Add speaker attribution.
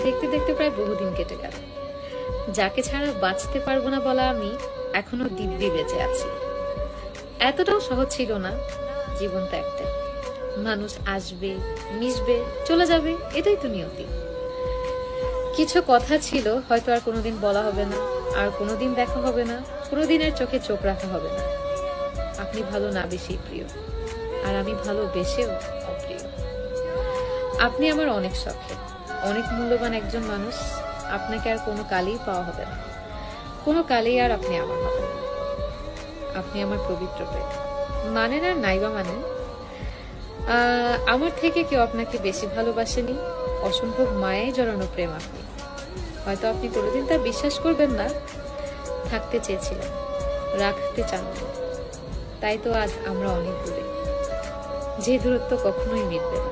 Speaker 1: দেখতে দেখতে প্রায় বহুদিন কেটে গেল। যাকে ছাড়া বাঁচতে পারবো না বলা আমি এখনো দিব্যি বেঁচে আছি। এতটাও সহজ ছিল না জীবন তো একটাই। মানুষ আসবে, মিশবে, চলে যাবে, এটাই তো নিয়তি। কিছু কথা ছিল হয়তো আর কোনোদিন বলা হবে না, আর কোনোদিন দেখা হবে না, কোনোদিনের চোখে চোখ রাখা হবে না। আপনি ভালো না বেশি প্রিয়, আর আমি ভালো বেশেও অপ্রিয়। আপনি আমার অনেক শখের, অনেক মূল্যবান একজন মানুষ। আপনাকে আর কোনো কালেই পাওয়া হবে না, কোনো কালেই আর আপনি আমার হবেন না। আপনি আমার পবিত্র প্রেম, মানেন আর নাইবা মানেন, আমার থেকে কেউ আপনাকে বেশি ভালোবাসেনি। অসম্ভব মায়ায় জড়ানো প্রেম আপনি। হয়তো আপনি কোনোদিন তা বিশ্বাস করবেন না। থাকতে চেয়েছিলেন, রাখতে চান না। তাই তো আজ আমরা অনেক দূরে, যে দূরত্ব কখনোই মিটবে না।